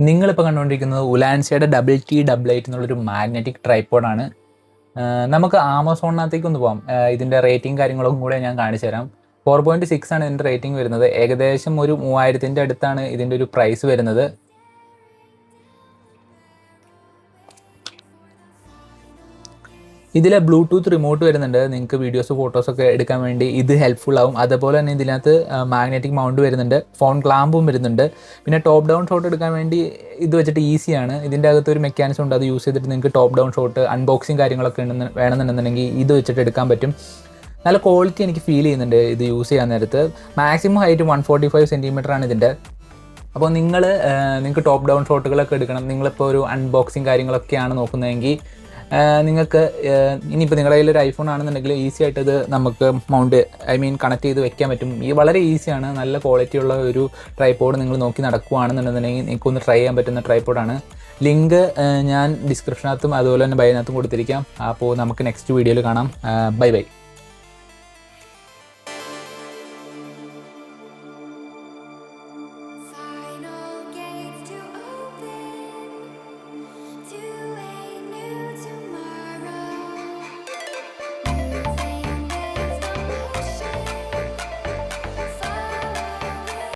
നിങ്ങളിപ്പോൾ കണ്ടുകൊണ്ടിരിക്കുന്നത് ഉലാൻസയുടെ WT88 എന്നുള്ളൊരു മാഗ്നറ്റിക് ട്രൈപ്പോഡാണ്. നമുക്ക് ആമസോണിനകത്തേക്ക് ഒന്ന് പോകാം. ഇതിൻ്റെ റേറ്റിംഗ് കാര്യങ്ങളൊക്കെ കൂടെ ഞാൻ കാണിച്ചു തരാം. 4.6 ആണ് ഇതിൻ്റെ റേറ്റിംഗ് വരുന്നത്. ഏകദേശം ഒരു 3000 അടുത്താണ് ഇതിൻ്റെ ഒരു പ്രൈസ് വരുന്നത്. ഇതിൽ ബ്ലൂടൂത്ത് റിമോട്ട് വരുന്നുണ്ട്. നിങ്ങൾക്ക് വീഡിയോസ് ഫോട്ടോസൊക്കെ എടുക്കാൻ വേണ്ടി ഇത് ഹെൽപ്ഫുൾ ആവും. അതുപോലെ തന്നെ ഇതിനകത്ത് മാഗ്നറ്റിക് മൗണ്ട് വരുന്നുണ്ട്, ഫോൺ ക്ലാമ്പും വരുന്നുണ്ട്. പിന്നെ ടോപ്പ് ഡൗൺ ഷോട്ട് എടുക്കാൻ വേണ്ടി ഇത് വെച്ചിട്ട് ഈസിയാണ്. ഇതിൻ്റെ അകത്ത് ഒരു മെക്കാനിസം ഉണ്ട്, അത് യൂസ് ചെയ്തിട്ട് നിങ്ങൾക്ക് ടോപ്പ് ഡൗൺ ഷോട്ട് അൺബോക്സിങ് കാര്യങ്ങളൊക്കെ വേണമെന്നുണ്ടെങ്കിൽ ഇത് വെച്ചിട്ട് എടുക്കാൻ പറ്റും. നല്ല ക്വാളിറ്റി എനിക്ക് ഫീൽ ചെയ്യുന്നുണ്ട് ഇത് യൂസ് ചെയ്യാൻ നേരത്ത്. മാക്സിമം ഹൈറ്റ് 145 സെൻറ്റിമീറ്ററാണ് ഇതിൻ്റെ. അപ്പോൾ നിങ്ങൾക്ക് ടോപ്പ് ഡൗൺ ഷോട്ടുകളൊക്കെ എടുക്കണം, നിങ്ങളിപ്പോൾ ഒരു അൺബോക്സിങ് കാര്യങ്ങളൊക്കെയാണ് നോക്കുന്നതെങ്കിൽ നിങ്ങൾക്ക് ഇനിയിപ്പോൾ നിങ്ങളുടെ കയ്യിൽ ഒരു ഐഫോൺ ആണെന്നുണ്ടെങ്കിൽ ഈസി ആയിട്ട് ഇത് നമുക്ക് കണക്ട് ചെയ്ത് വെക്കാൻ പറ്റും. ഈ വളരെ ഈസിയാണ്. നല്ല ക്വാളിറ്റിയുള്ള ഒരു ട്രൈപോഡ് നിങ്ങൾ നോക്കി നടക്കുകയാണെന്നുണ്ടെന്നുണ്ടെങ്കിൽ നിങ്ങൾക്കൊന്ന് ട്രൈ ചെയ്യാൻ പറ്റുന്ന ട്രൈപോഡാണ്. ലിങ്ക് ഞാൻ ഡിസ്ക്രിപ്ഷനകത്തും അതുപോലെ തന്നെ ബയോനകത്തും കൊടുത്തിരിക്കാം. അപ്പോൾ നമുക്ക് നെക്സ്റ്റ് വീഡിയോയിൽ കാണാം. ബൈ.